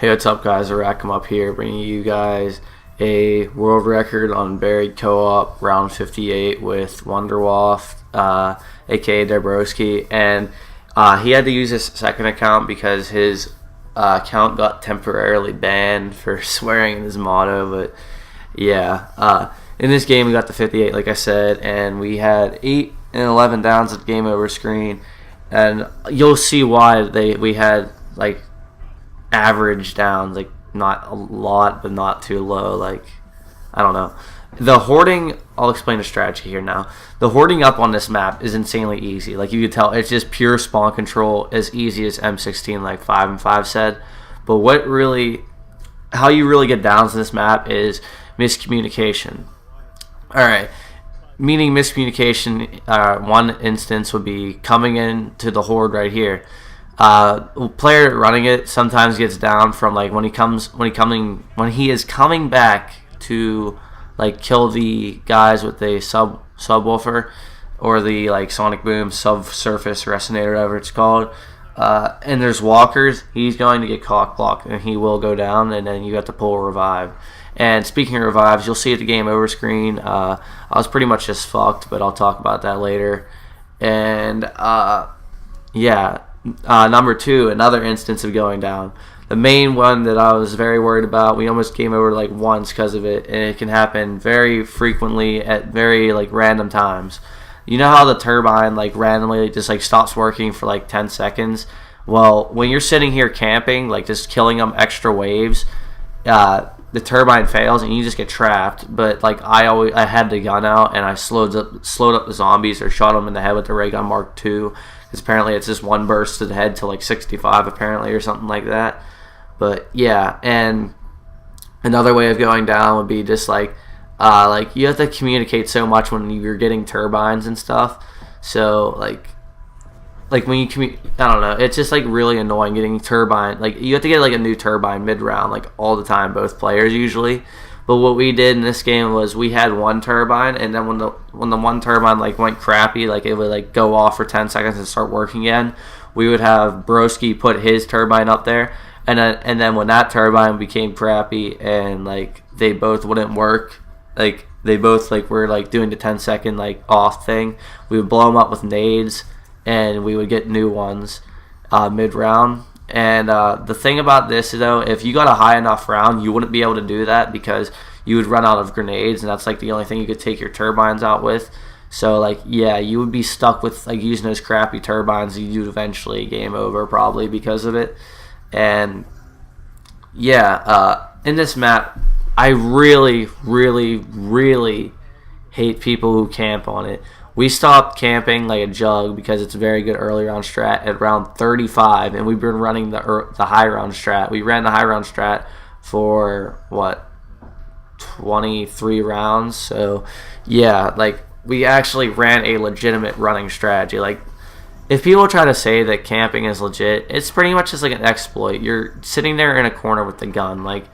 Hey, what's up, guys? IraqemUp here, bringing you guys a world record on buried co-op round 58 with Wonderwaft, aka DerBroski, and he had to use his second account because his account got temporarily banned for swearing in his motto. But yeah, in this game we got the 58, like I said, and we had 8 and 11 downs at the game over screen, and you'll see why we had like average downs, like not a lot but not too low. Like, I don't know, the hoarding, I'll explain the strategy here now. The hoarding up on this map is insanely easy. Like, you can tell it's just pure spawn control, as easy as M16 like 5 and 5 said. But how you really get downs in this map is miscommunication. Alright, meaning miscommunication, one instance would be coming into the horde right here. Player running it sometimes gets down from like when he is coming back to like kill the guys with the subwoofer or the like sonic boom subsurface resonator, whatever it's called, and there's walkers. He's going to get cock blocked and he will go down, and then you have to pull a revive. And speaking of revives, you'll see at the game over screen, I was pretty much just fucked, but I'll talk about that later. And yeah. Number 2, another instance of going down. The main one that I was very worried about, we almost came over like once because of it, and it can happen very frequently at very like random times. You know how the turbine like randomly just like stops working for like 10 seconds? Well, when you're sitting here camping, like just killing them extra waves, the turbine fails and you just get trapped. But like I had the gun out and I slowed up the zombies, or shot them in the head with the ray gun Mark II. Apparently it's just one burst to the head to like 65 apparently, or something like that. But yeah, and another way of going down would be just like you have to communicate so much when you're getting turbines and stuff. So like when you I don't know, it's just like really annoying getting turbine. Like, you have to get like a new turbine mid round like all the time, both players usually. But what we did in this game was we had one turbine, and then when the one turbine like went crappy, like it would like go off for 10 seconds and start working again, we would have Broski put his turbine up there, and then when that turbine became crappy and like they both wouldn't work, like they both like were like doing the 10-second like off thing, we would blow them up with nades and we would get new ones mid round. And the thing about this, though, if you got a high enough round, you wouldn't be able to do that because you would run out of grenades, and that's like the only thing you could take your turbines out with. So like, yeah, you would be stuck with like using those crappy turbines. You'd eventually game over probably because of it. And yeah, in this map, I really, really, really hate people who camp on it. We stopped camping like a jug because it's a very good early round strat at round 35, and we've been running the high round strat. We ran the high round strat for what, 23 rounds. So yeah, like we actually ran a legitimate running strategy. Like, if people try to say that camping is legit, it's pretty much just like an exploit. You're sitting there in a corner with the gun. Like,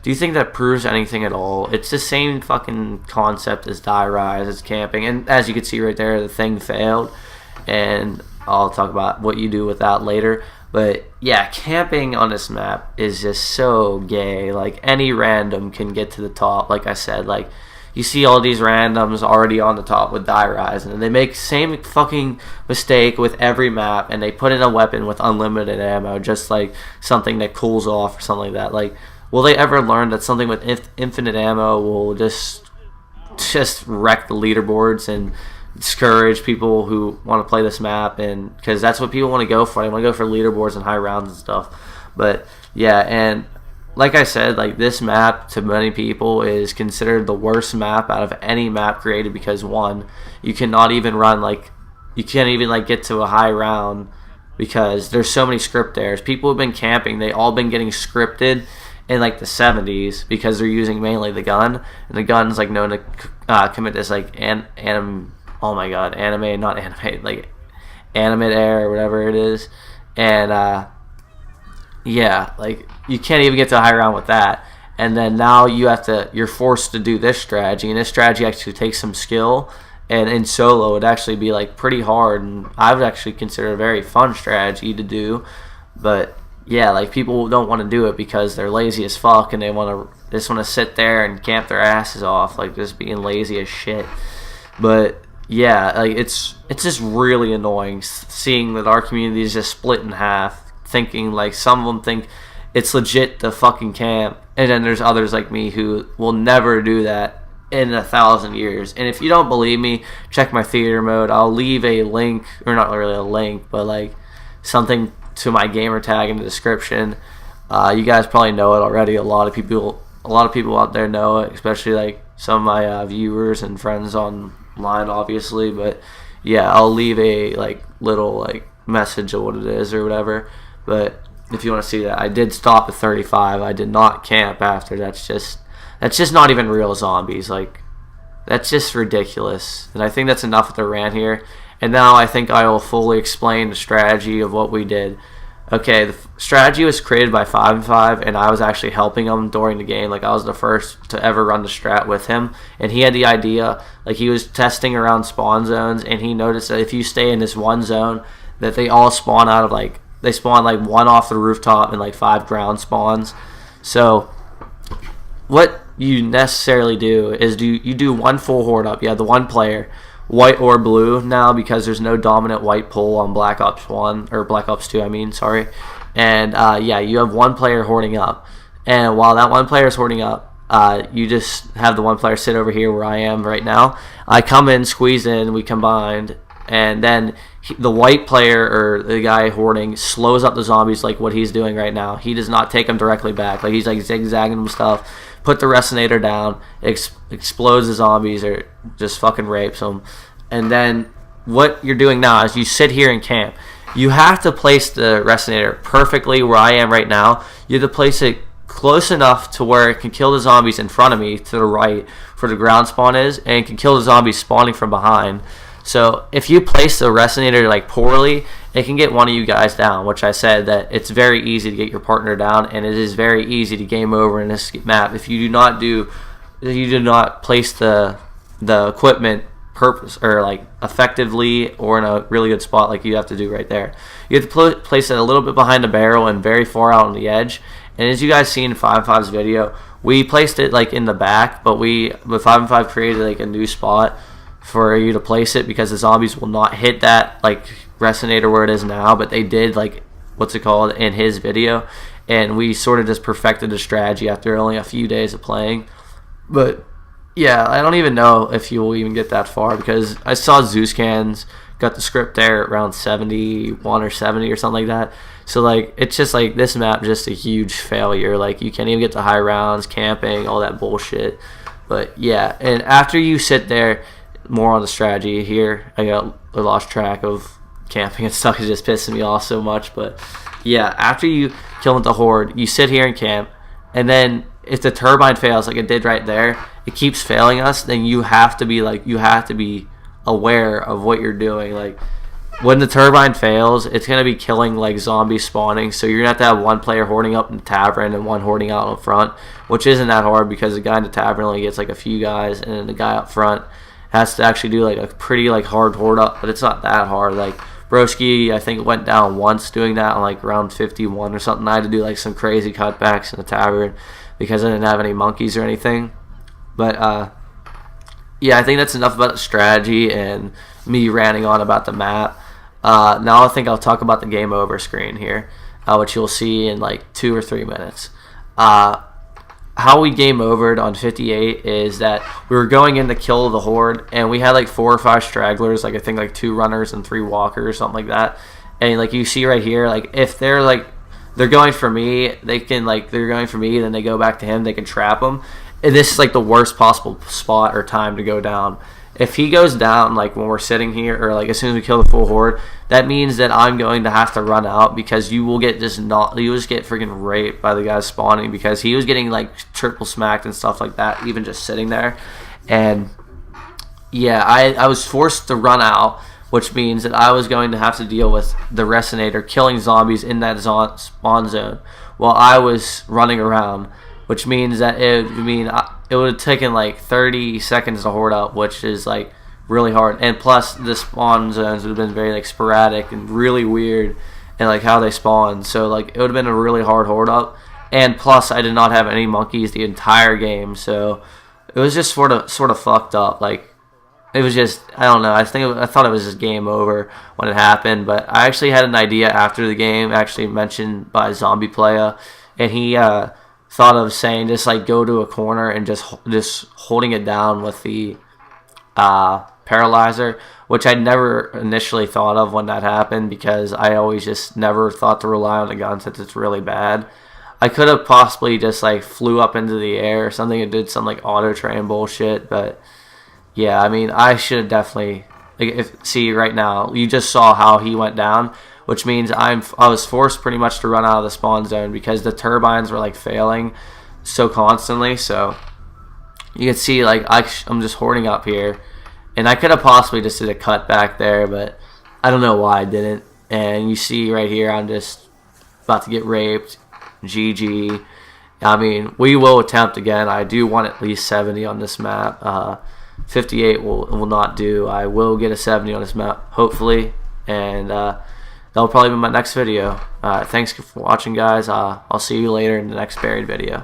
do you think that proves anything at all? It's the same fucking concept as die rise, as camping. And as you can see right there, the thing failed. And I'll talk about what you do with that later. But yeah, camping on this map is just so gay. Like, any random can get to the top. Like I said, like, you see all these randoms already on the top with die rise, and they make same fucking mistake with every map, and they put in a weapon with unlimited ammo, just like something that cools off or something like that. Like, will they ever learn that something with infinite ammo will just wreck the leaderboards and discourage people who want to play this map? And because that's what people want to go for. They want to go for leaderboards and high rounds and stuff. But yeah, and like I said, like, this map to many people is considered the worst map out of any map created because, one, you cannot even run like, you can't even like get to a high round because there's so many script errors. People have been camping, they all been getting scripted in like the 70s because they're using mainly the gun, and the gun's like known to commit this like animate error or whatever it is. And yeah, like, you can't even get to a high round with that. And then now you're forced to do this strategy, and this strategy actually takes some skill, and in solo it'd actually be like pretty hard, and I would actually consider a very fun strategy to do. But yeah, like people don't want to do it because they're lazy as fuck and they just want to sit there and camp their asses off, like just being lazy as shit. But yeah, like it's just really annoying seeing that our community is just split in half, thinking like some of them think it's legit to fucking camp, and then there's others like me who will never do that in 1,000 years. And if you don't believe me, check my theater mode. I'll leave a link, or not really a link, but like something to my gamer tag in the description. You guys probably know it already. A lot of people out there know it, especially like some of my viewers and friends online, obviously. But yeah, I'll leave a like little like message of what it is or whatever. But if you want to see that, I did stop at 35. I did not camp after. That's just not even real zombies. Like, that's just ridiculous. And I think that's enough with the rant here. And now I think I will fully explain the strategy of what we did. Okay, the strategy was created by 5 and 5, and I was actually helping him during the game. Like, I was the first to ever run the strat with him, and he had the idea. Like, he was testing around spawn zones, and he noticed that if you stay in this one zone, that they all spawn out of like, they spawn like 1 off the rooftop and like 5 ground spawns. So what you necessarily do is you do 1 full horde up. You have the 1 player, white or blue now, because there's no dominant white pull on Black Ops 1 or Black Ops 2, I mean, sorry. And yeah, you have 1 player hoarding up, and while that 1 player is hoarding up, you just have the 1 player sit over here where I am right now. I come in, squeeze in, we combined, and then the white player or the guy hoarding slows up the zombies like what he's doing right now. He does not take them directly back. Like, he's like zigzagging them stuff, put the resonator down, explodes the zombies or just fucking rapes them. And then what you're doing now is you sit here and camp. You have to place the resonator perfectly where I am right now. You have to place it close enough to where it can kill the zombies in front of me to the right where the ground spawn is, and it can kill the zombies spawning from behind. So if you place the resonator like poorly, it can get one of you guys down, which I said that it's very easy to get your partner down, and it is very easy to game over in this map if you do not place the equipment purpose or like effectively or in a really good spot like you have to do right there. You have to place it a little bit behind the barrel and very far out on the edge. And as you guys see in 5-5's video, we placed it like in the back, but with 5-5 created like a new spot for you to place it, because the zombies will not hit that like resonator where it is now, but they did like in his video, and we sort of just perfected the strategy after only a few days of playing. But yeah, I don't even know if you will even get that far, because I saw Zeus Cans got the script there around 71 or 70 or something like that. So like, it's just like this map just a huge failure. Like, you can't even get to high rounds, camping, all that bullshit. But yeah, and after you sit there, more on the strategy here. I lost track of camping and stuff. It's just pissing me off so much. But yeah, after you kill with the horde, you sit here and camp, and then if the turbine fails like it did right there, it keeps failing us, then you have to be aware of what you're doing. Like, when the turbine fails, it's gonna be killing like zombies spawning, so you're gonna have to have 1 player hoarding up in the tavern and 1 hoarding out in front, which isn't that hard because the guy in the tavern only gets like a few guys, and then the guy up front has to actually do like a pretty like hard horde up, but it's not that hard. Like, Broski, I think, went down once doing that on like round 51 or something. I had to do like some crazy cutbacks in the tavern because I didn't have any monkeys or anything. But yeah, I think that's enough about the strategy and me ranting on about the map. Now I think I'll talk about the game over screen here, which you'll see in like 2 or 3 minutes. How we game overed on 58 is that we were going in to kill the horde, and we had like 4 or 5 stragglers, like I think like 2 runners and 3 walkers, something like that. And like you see right here, like if they're going for me, they're going for me, then they go back to him, they can trap him. And this is like the worst possible spot or time to go down. If he goes down, like when we're sitting here, or like as soon as we kill the full horde, that means that I'm going to have to run out, because you will get you just get freaking raped by the guy spawning, because he was getting like triple smacked and stuff like that, even just sitting there. And yeah, I was forced to run out, which means that I was going to have to deal with the resonator killing zombies in that spawn zone while I was running around, which means that it would have taken like 30 seconds to horde up, which is like really hard. And plus, the spawn zones would have been very like sporadic and really weird, and like how they spawn. So like it would have been a really hard hold up. And plus, I did not have any monkeys the entire game, so it was just sort of fucked up. Like it was just, I don't know. I thought it was just game over when it happened. But I actually had an idea after the game, actually mentioned by Zombie Playa, and he thought of saying just like go to a corner and just holding it down with the paralyzer, which I never initially thought of when that happened, because I always just never thought to rely on the gun since it's really bad. I could have possibly just like flew up into the air or something and did some like auto train bullshit, but yeah, I mean, I should have definitely see right now. You just saw how he went down, which means I was forced pretty much to run out of the spawn zone because the turbines were like failing so constantly. So you can see like I'm just hoarding up here, and I could have possibly just did a cut back there, but I don't know why I didn't. And you see right here, I'm just about to get raped. GG. I mean, we will attempt again. I do want at least 70 on this map. 58 will not do. I will get a 70 on this map, hopefully, and that'll probably be my next video. Thanks for watching, guys. I'll see you later in the next buried video.